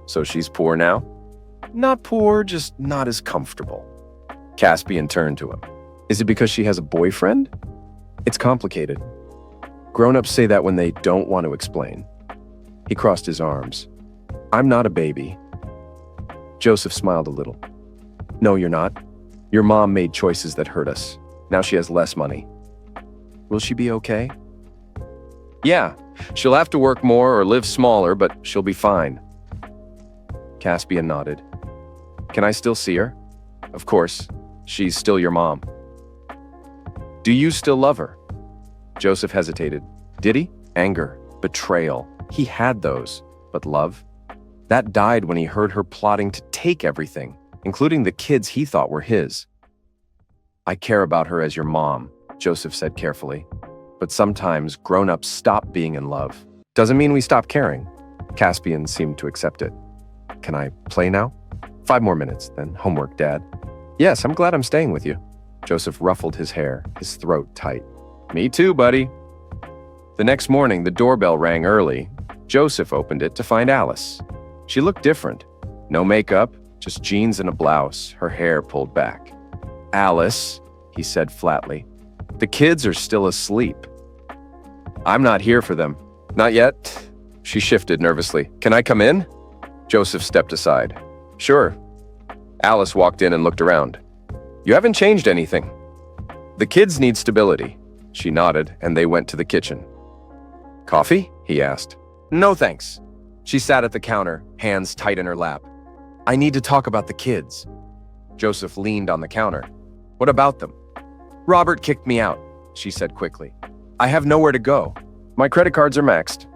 So she's poor now? Not poor, just not as comfortable. Caspian turned to him. Is it because she has a boyfriend? It's complicated. Grown-ups say that when they don't want to explain. He crossed his arms. I'm not a baby. Joseph smiled a little. No, you're not. Your mom made choices that hurt us. Now she has less money. Will she be okay? Yeah, she'll have to work more or live smaller, but she'll be fine. Caspian nodded. Can I still see her? Of course, she's still your mom. Do you still love her? Joseph hesitated. Did he? Anger, betrayal. He had those. But love? That died when he heard her plotting to take everything, including the kids he thought were his. I care about her as your mom, Joseph said carefully. But sometimes grown-ups stop being in love. Doesn't mean we stop caring. Caspian seemed to accept it. Can I play now? 5 more minutes, then homework, Dad. Yes, I'm glad I'm staying with you. Joseph ruffled his hair, his throat tight. Me too, buddy. The next morning, the doorbell rang early. Joseph opened it to find Alice. She looked different. No makeup, just jeans and a blouse, her hair pulled back. Alice, he said flatly, the kids are still asleep. I'm not here for them. Not yet. She shifted nervously. Can I come in? Joseph stepped aside. Sure. Alice walked in and looked around. You haven't changed anything. The kids need stability. She nodded, and they went to the kitchen. Coffee? He asked. No, thanks. She sat at the counter, hands tight in her lap. I need to talk about the kids. Joseph leaned on the counter. What about them? Robert kicked me out, she said quickly. I have nowhere to go. My credit cards are maxed.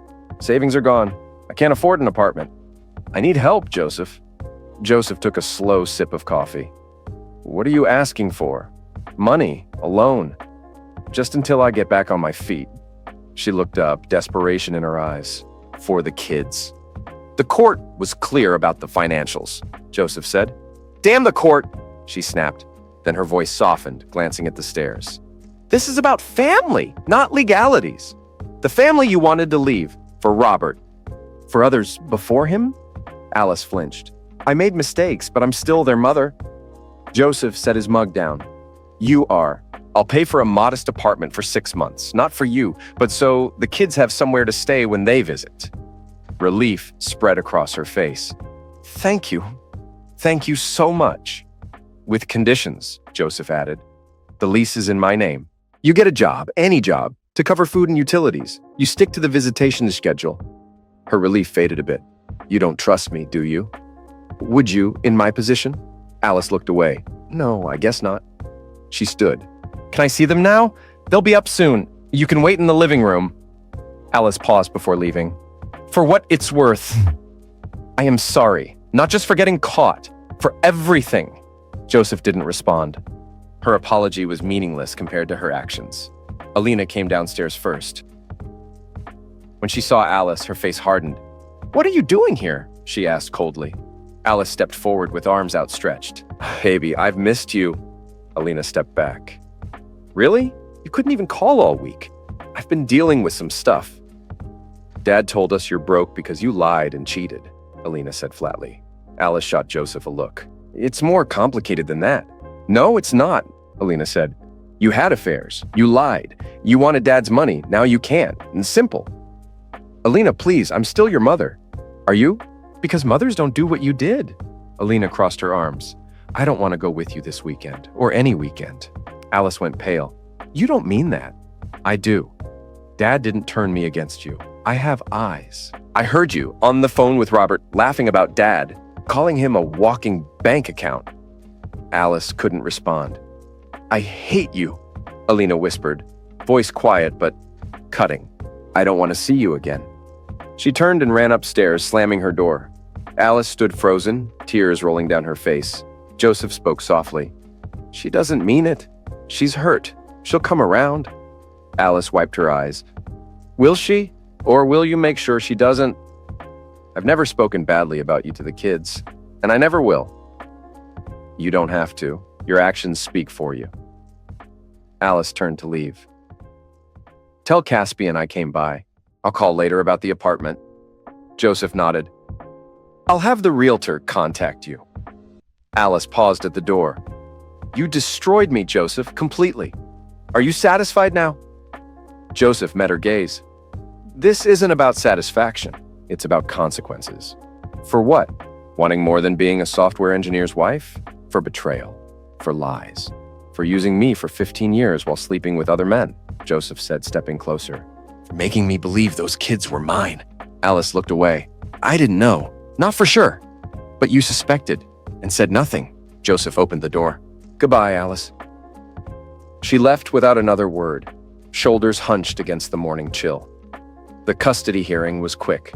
Savings are gone. I can't afford an apartment. I need help, Joseph. Joseph took a slow sip of coffee. What are you asking for? Money, a loan. Just until I get back on my feet. She looked up, desperation in her eyes. For the kids. The court was clear about the financials, Joseph said. Damn the court, she snapped. Then her voice softened, glancing at the stairs. This is about family, not legalities. The family you wanted to leave, for Robert. For others before him? Alice flinched. I made mistakes, but I'm still their mother. Joseph set his mug down. You are. I'll pay for a modest apartment for 6 months, not for you, but so the kids have somewhere to stay when they visit. Relief spread across her face. Thank you. Thank you so much. With conditions, Joseph added. The lease is in my name. You get a job, any job, to cover food and utilities. You stick to the visitation schedule. Her relief faded a bit. You don't trust me, do you? Would you, in my position? Alice looked away. No, I guess not. She stood. Can I see them now? They'll be up soon. You can wait in the living room. Alice paused before leaving. For what it's worth, I am sorry. Not just for getting caught. For everything. Joseph didn't respond. Her apology was meaningless compared to her actions. Alina came downstairs first. When she saw Alice, her face hardened. What are you doing here? She asked coldly. Alice stepped forward with arms outstretched. Baby, I've missed you. Alina stepped back. Really? You couldn't even call all week. I've been dealing with some stuff. Dad told us you're broke because you lied and cheated, Alina said flatly. Alice shot Joseph a look. It's more complicated than that. No, it's not, Alina said. You had affairs. You lied. You wanted Dad's money. Now you can't. And simple. Alina, please, I'm still your mother. Are you? Because mothers don't do what you did. Alina crossed her arms. I don't want to go with you this weekend, or any weekend. Alice went pale. You don't mean that. I do. Dad didn't turn me against you. I have eyes. I heard you on the phone with Robert laughing about Dad, calling him a walking bank account. Alice couldn't respond. I hate you, Alina whispered, voice quiet but cutting. I don't want to see you again. She turned and ran upstairs, slamming her door. Alice stood frozen, tears rolling down her face. Joseph spoke softly. She doesn't mean it. She's hurt. She'll come around. Alice wiped her eyes. Will she? Or will you make sure she doesn't? I've never spoken badly about you to the kids, and I never will. You don't have to. Your actions speak for you. Alice turned to leave. Tell Caspian I came by. I'll call later about the apartment. Joseph nodded. I'll have the realtor contact you. Alice paused at the door. You destroyed me, Joseph, completely. Are you satisfied now? Joseph met her gaze. This isn't about satisfaction. It's about consequences. For what? Wanting more than being a software engineer's wife? For betrayal. For lies. For using me for 15 years while sleeping with other men, Joseph said, stepping closer. For making me believe those kids were mine. Alice looked away. I didn't know. Not for sure. But you suspected and said nothing. Joseph opened the door. Goodbye, Alice. She left without another word, shoulders hunched against the morning chill. The custody hearing was quick.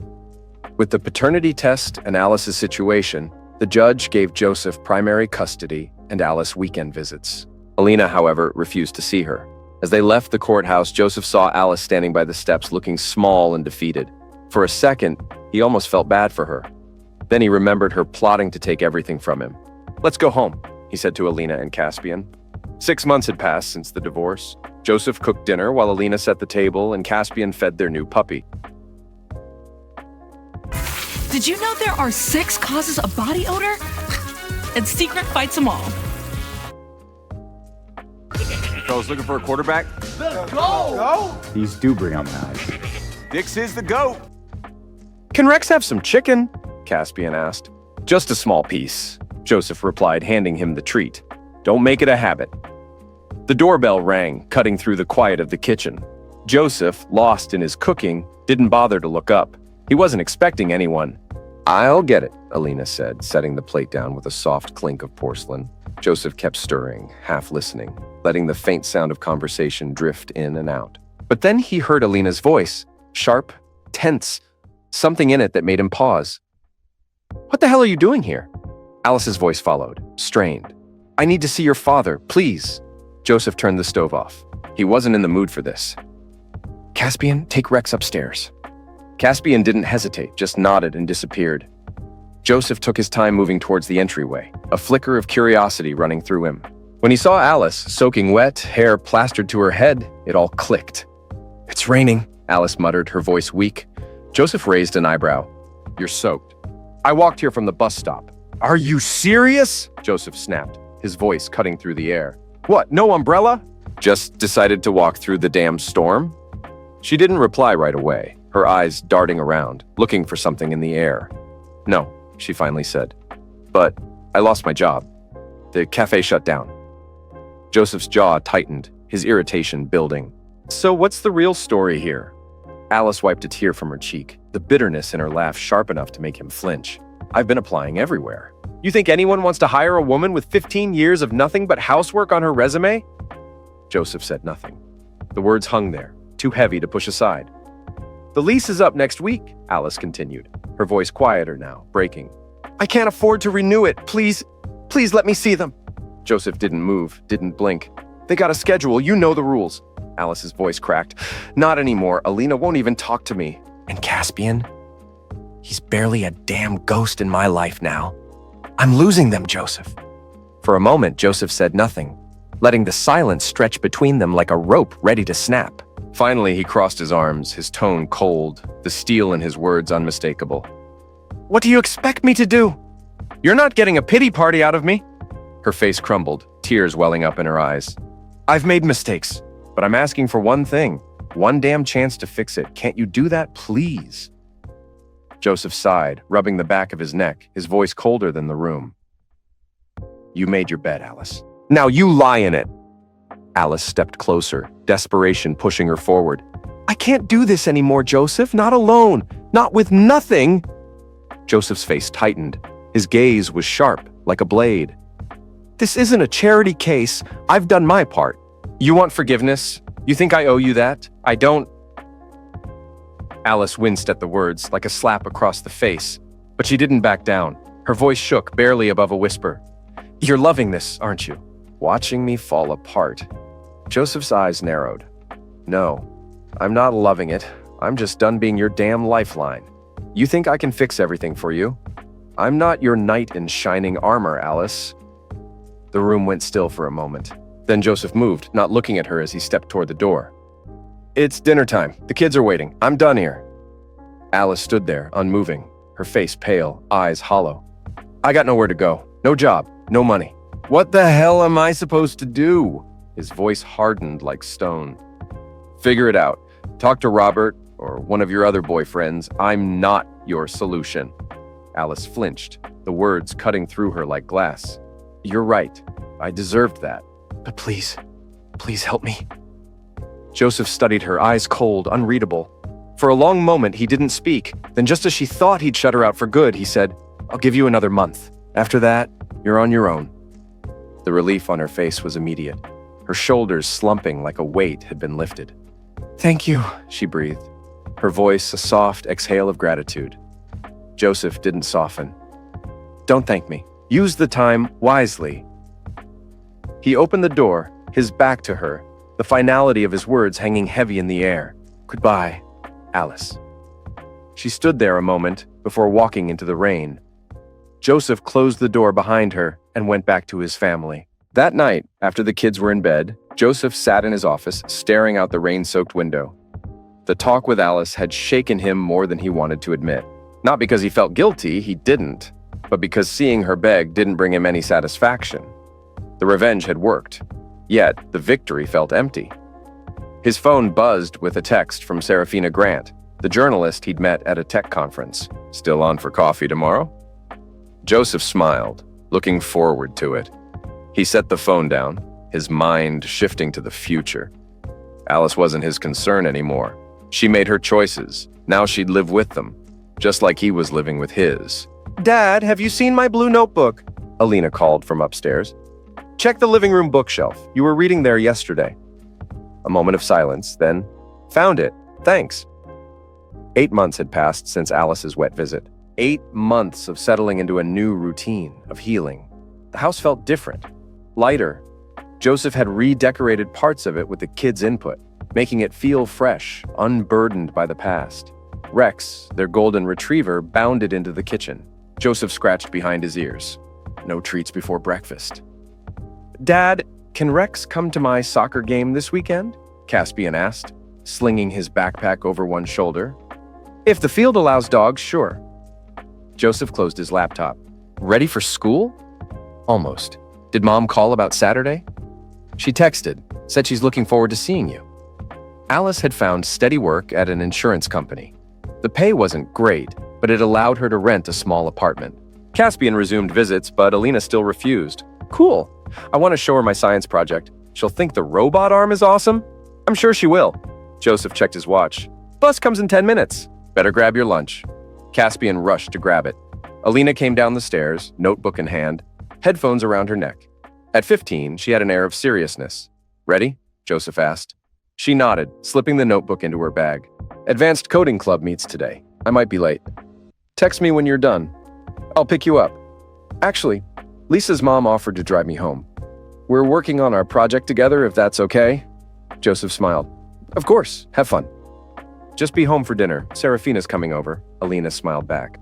With the paternity test and Alice's situation, the judge gave Joseph primary custody and Alice weekend visits. Alina, however, refused to see her. As they left the courthouse, Joseph saw Alice standing by the steps looking small and defeated. For a second, he almost felt bad for her. Then he remembered her plotting to take everything from him. Let's go home, he said to Alina and Caspian. 6 months had passed since the divorce. Joseph cooked dinner while Alina set the table and Caspian fed their new puppy. Did you know there are 6 causes of body odor? And secret fights them all. Fellas looking for a quarterback? These do bring out the eyes. Dix is the GOAT. Can Rex have some chicken? Caspian asked. Just a small piece, Joseph replied, handing him the treat. Don't make it a habit. The doorbell rang, cutting through the quiet of the kitchen. Joseph, lost in his cooking, didn't bother to look up. He wasn't expecting anyone. I'll get it, Alina said, setting the plate down with a soft clink of porcelain. Joseph kept stirring, half listening, letting the faint sound of conversation drift in and out. But then he heard Alina's voice, sharp, tense, something in it that made him pause. What the hell are you doing here? Alice's voice followed, strained. I need to see your father, please. Joseph turned the stove off. He wasn't in the mood for this. Caspian, take Rex upstairs. Caspian didn't hesitate, just nodded and disappeared. Joseph took his time moving towards the entryway, a flicker of curiosity running through him. When he saw Alice, soaking wet, hair plastered to her head, it all clicked. It's raining, Alice muttered, her voice weak. Joseph raised an eyebrow. You're soaked. I walked here from the bus stop. Are you serious? Joseph snapped, his voice cutting through the air. What, no umbrella? Just decided to walk through the damn storm? She didn't reply right away, her eyes darting around, looking for something in the air. No, she finally said. But I lost my job. The cafe shut down. Joseph's jaw tightened, his irritation building. So what's the real story here? Alice wiped a tear from her cheek, the bitterness in her laugh sharp enough to make him flinch. I've been applying everywhere. You think anyone wants to hire a woman with 15 years of nothing but housework on her resume? Joseph said nothing. The words hung there, too heavy to push aside. The lease is up next week, Alice continued, her voice quieter now, breaking. I can't afford to renew it. Please let me see them. Joseph didn't move, didn't blink. They got a schedule, you know the rules. Alice's voice cracked. Not anymore. Alina won't even talk to me. And Caspian? He's barely a damn ghost in my life now. I'm losing them, Joseph. For a moment, Joseph said nothing, letting the silence stretch between them like a rope ready to snap. Finally, he crossed his arms, his tone cold, the steel in his words unmistakable. What do you expect me to do? You're not getting a pity party out of me. Her face crumbled, tears welling up in her eyes. I've made mistakes, but I'm asking for one thing. One damn chance to fix it. Can't you do that, please? Joseph sighed, rubbing the back of his neck, his voice colder than the room. You made your bed, Alice. Now you lie in it. Alice stepped closer, desperation pushing her forward. I can't do this anymore, Joseph. Not alone. Not with nothing. Joseph's face tightened. His gaze was sharp, like a blade. This isn't a charity case. I've done my part. You want forgiveness? You think I owe you that? I don't. Alice winced at the words, like a slap across the face, but she didn't back down. Her voice shook, barely above a whisper. You're loving this, aren't you? Watching me fall apart. Joseph's eyes narrowed. No, I'm not loving it. I'm just done being your damn lifeline. You think I can fix everything for you? I'm not your knight in shining armor, Alice. The room went still for a moment. Then Joseph moved, not looking at her as he stepped toward the door. It's dinner time. The kids are waiting. I'm done here. Alice stood there, unmoving, her face pale, eyes hollow. I got nowhere to go. No job. No money. What the hell am I supposed to do? His voice hardened like stone. Figure it out. Talk to Robert or one of your other boyfriends. I'm not your solution. Alice flinched, the words cutting through her like glass. You're right. I deserved that. But please help me. Joseph studied her, eyes cold, unreadable. For a long moment, he didn't speak. Then just as she thought he'd shut her out for good, he said, I'll give you another month. After that, you're on your own. The relief on her face was immediate. Her shoulders slumping like a weight had been lifted. Thank you, she breathed, her voice a soft exhale of gratitude. Joseph didn't soften. Don't thank me. Use the time wisely. He opened the door, his back to her, the finality of his words hanging heavy in the air. Goodbye, Alice. She stood there a moment before walking into the rain. Joseph closed the door behind her and went back to his family. That night, after the kids were in bed, Joseph sat in his office, staring out the rain-soaked window. The talk with Alice had shaken him more than he wanted to admit. Not because he felt guilty, he didn't, but because seeing her beg didn't bring him any satisfaction. The revenge had worked, yet the victory felt empty. His phone buzzed with a text from Serafina Grant, the journalist he'd met at a tech conference. Still on for coffee tomorrow? Joseph smiled, looking forward to it. He set the phone down, his mind shifting to the future. Alice wasn't his concern anymore. She made her choices. Now she'd live with them, just like he was living with his. Dad, have you seen my blue notebook? Alina called from upstairs. Check the living room bookshelf. You were reading there yesterday. A moment of silence, then, found it. Thanks. 8 months had passed since Alice's wet visit. 8 months of settling into a new routine, of healing. The house felt different, lighter. Joseph had redecorated parts of it with the kids' input, making it feel fresh, unburdened by the past. Rex, their golden retriever, bounded into the kitchen. Joseph scratched behind his ears. No treats before breakfast. Dad, can Rex come to my soccer game this weekend? Caspian asked, slinging his backpack over one shoulder. If the field allows dogs, sure. Joseph closed his laptop. Ready for school? Almost. Did Mom call about Saturday? She texted, said she's looking forward to seeing you. Alice had found steady work at an insurance company. The pay wasn't great, but it allowed her to rent a small apartment. Caspian resumed visits, but Alina still refused. Cool. I want to show her my science project. She'll think the robot arm is awesome. I'm sure she will. Joseph checked his watch. Bus comes in 10 minutes. Better grab your lunch. Caspian rushed to grab it. Alina came down the stairs, notebook in hand, headphones around her neck. At 15, she had an air of seriousness. Ready? Joseph asked. She nodded, slipping the notebook into her bag. Advanced Coding Club meets today. I might be late. Text me when you're done. I'll pick you up. Actually, Lisa's mom offered to drive me home. We're working on our project together, if that's okay. Joseph smiled. Of course, have fun. Just be home for dinner. Serafina's coming over. Alina smiled back.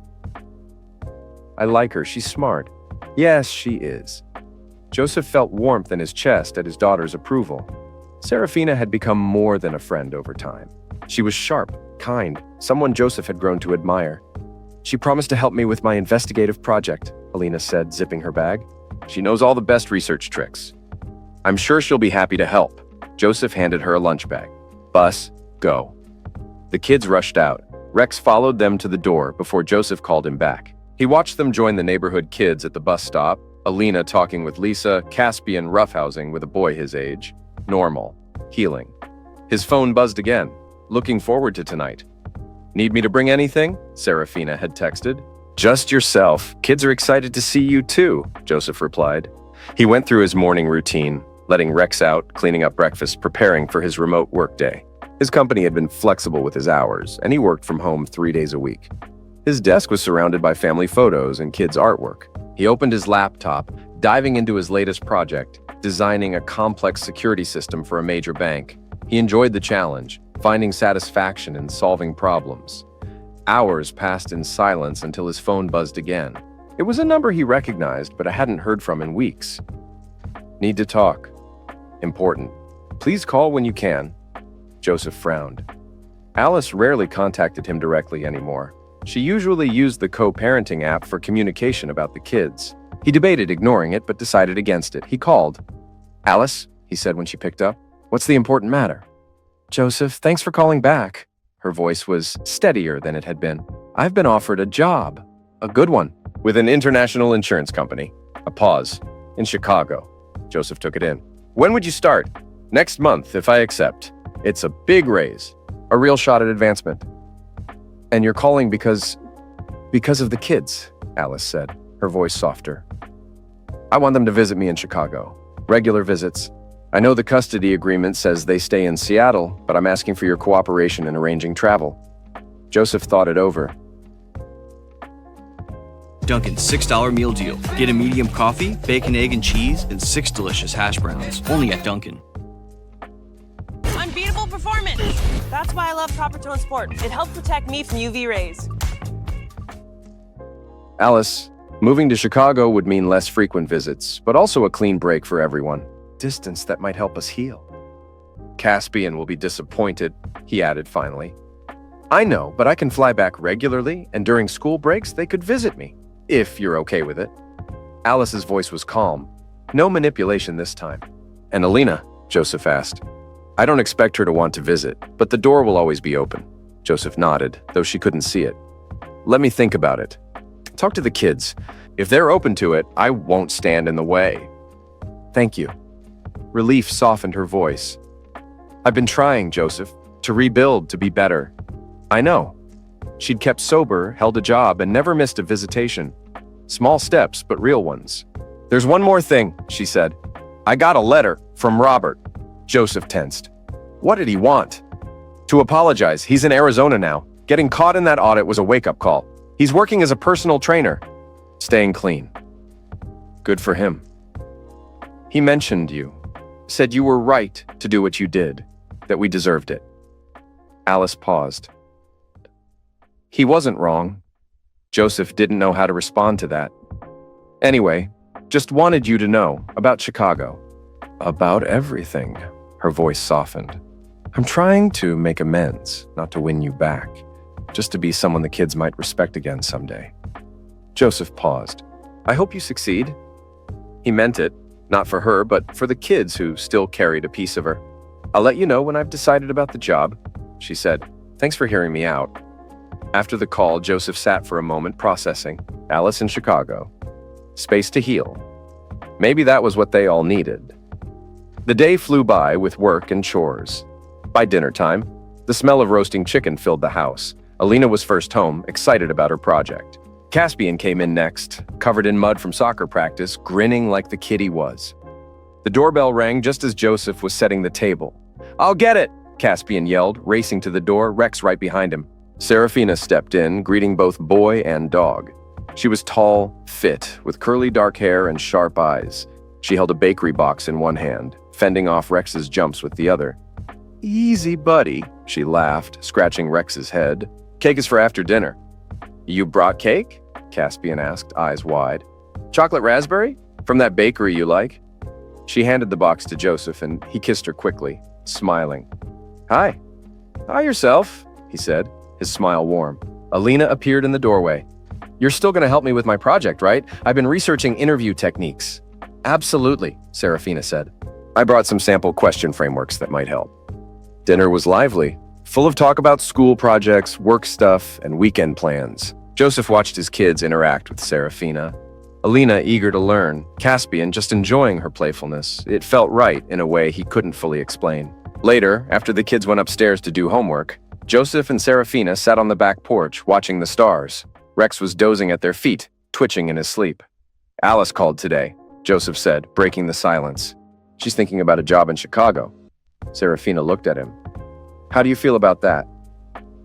I like her. She's smart. Yes, she is. Joseph felt warmth in his chest at his daughter's approval. Serafina had become more than a friend over time. She was sharp, kind, someone Joseph had grown to admire. "She promised to help me with my investigative project," Alina said, zipping her bag. "She knows all the best research tricks. I'm sure she'll be happy to help." Joseph handed her a lunch bag. "Bus, go." The kids rushed out. Rex followed them to the door before Joseph called him back. He watched them join the neighborhood kids at the bus stop, Alina talking with Lisa, Caspian roughhousing with a boy his age. Normal. Healing. His phone buzzed again. "Looking forward to tonight." "Need me to bring anything?" Serafina had texted. "Just yourself. Kids are excited to see you too," Joseph replied. He went through his morning routine, letting Rex out, cleaning up breakfast, preparing for his remote workday. His company had been flexible with his hours, and he worked from home 3 days a week. His desk was surrounded by family photos and kids' artwork. He opened his laptop, diving into his latest project, designing a complex security system for a major bank. He enjoyed the challenge, finding satisfaction in solving problems. Hours passed in silence until his phone buzzed again. It was a number he recognized, but I hadn't heard from in weeks. "Need to talk. Important. Please call when you can." Joseph frowned. Alice rarely contacted him directly anymore. She usually used the co-parenting app for communication about the kids. He debated ignoring it, but decided against it. He called. "Alice," he said when she picked up, "what's the important matter?" "Joseph, thanks for calling back." Her voice was steadier than it had been. "I've been offered a job. A good one. With an international insurance company." A pause. "In Chicago." Joseph took it in. "When would you start?" "Next month, if I accept. It's a big raise. A real shot at advancement." "And you're calling because of the kids," Alice said, her voice softer. "I want them to visit me in Chicago. Regular visits. I know the custody agreement says they stay in Seattle, but I'm asking for your cooperation in arranging travel." Joseph thought it over. Dunkin's $6 meal deal. Get a medium coffee, bacon, egg, and cheese, and 6 delicious hash browns. Only at Dunkin'. Unbeatable performance. That's why I love Copper Tone Sport. It helps protect me from UV rays. "Alice, moving to Chicago would mean less frequent visits, but also a clean break for everyone. Distance that might help us heal." "Caspian will be disappointed," he added finally. "I know, but I can fly back regularly, and during school breaks they could visit me, if you're okay with it." Alice's voice was calm. No manipulation this time. "And Alina?" Joseph asked. "I don't expect her to want to visit, but the door will always be open." Joseph nodded, though she couldn't see it. "Let me think about it. Talk to the kids. If they're open to it, I won't stand in the way." "Thank you." Relief softened her voice. "I've been trying, Joseph, to rebuild, to be better." "I know." She'd kept sober, held a job, and never missed a visitation. Small steps, but real ones. "There's one more thing," she said. "I got a letter from Robert." Joseph tensed. What did he want? "To apologize. He's in Arizona now. Getting caught in that audit was a wake-up call. He's working as a personal trainer. Staying clean." "Good for him." "He mentioned you. Said you were right to do what you did. That we deserved it." Alice paused. "He wasn't wrong." Joseph didn't know how to respond to that. "Anyway, just wanted you to know about Chicago." "About everything." Her voice softened. "I'm trying to make amends, not to win you back. Just to be someone the kids might respect again someday." Joseph paused. "I hope you succeed." He meant it, not for her, but for the kids who still carried a piece of her. "I'll let you know when I've decided about the job," she said. "Thanks for hearing me out." After the call, Joseph sat for a moment processing. Alice in Chicago. Space to heal. Maybe that was what they all needed. The day flew by with work and chores. By dinner time, the smell of roasting chicken filled the house. Alina was first home, excited about her project. Caspian came in next, covered in mud from soccer practice, grinning like the kid he was. The doorbell rang just as Joseph was setting the table. "I'll get it!" Caspian yelled, racing to the door, Rex right behind him. Serafina stepped in, greeting both boy and dog. She was tall, fit, with curly dark hair and sharp eyes. She held a bakery box in one hand, fending off Rex's jumps with the other. "Easy, buddy," she laughed, scratching Rex's head. "Cake is for after dinner." "You brought cake?" Caspian asked, eyes wide. "Chocolate raspberry? From that bakery you like?" She handed the box to Joseph, and he kissed her quickly. smiling. "Hi. Hi yourself," he said, his smile warm. Alina appeared in the doorway. "You're still going to help me with my project, right? I've been researching interview techniques." "Absolutely," Serafina said. "I brought some sample question frameworks that might help." Dinner was lively, full of talk about school projects, work stuff, and weekend plans. Joseph watched his kids interact with Serafina. Alina eager to learn, Caspian just enjoying her playfulness. It felt right in a way he couldn't fully explain. Later, after the kids went upstairs to do homework, Joseph and Serafina sat on the back porch watching the stars. Rex was dozing at their feet, twitching in his sleep. "Alice called today," Joseph said, breaking the silence. "She's thinking about a job in Chicago." Serafina looked at him. "How do you feel about that?"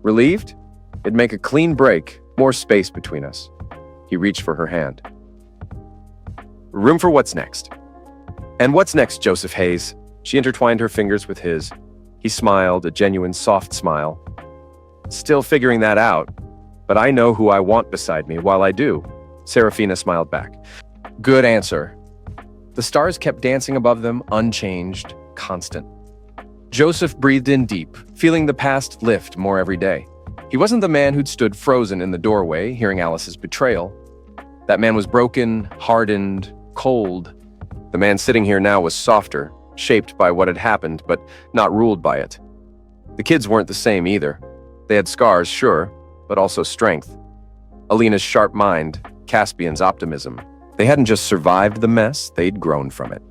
"Relieved? It'd make a clean break, more space between us." He reached for her hand. "Room for what's next." "And what's next, Joseph Hayes?" She intertwined her fingers with his. He smiled, a genuine soft smile. "Still figuring that out, but I know who I want beside me while I do." Serafina smiled back. "Good answer." The stars kept dancing above them, unchanged, constant. Joseph breathed in deep, feeling the past lift more every day. He wasn't the man who'd stood frozen in the doorway, hearing Alice's betrayal. That man was broken, hardened, cold. The man sitting here now was softer, shaped by what had happened, but not ruled by it. The kids weren't the same either. They had scars, sure, but also strength. Alina's sharp mind, Caspian's optimism. They hadn't just survived the mess, they'd grown from it.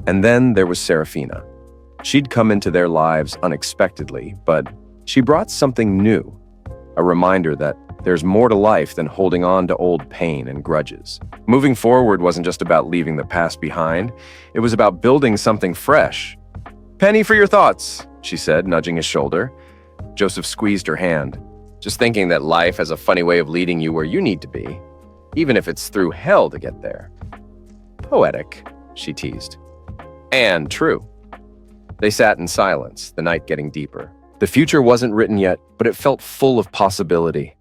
And then there was Serafina. She'd come into their lives unexpectedly, but she brought something new. A reminder that there's more to life than holding on to old pain and grudges. Moving forward wasn't just about leaving the past behind, it was about building something fresh. "Penny for your thoughts," she said, nudging his shoulder. Joseph squeezed her hand, just thinking that life has a funny way of leading you where you need to be, even if it's through hell to get there. "Poetic," she teased. "And true." They sat in silence, the night getting deeper. The future wasn't written yet, but it felt full of possibility.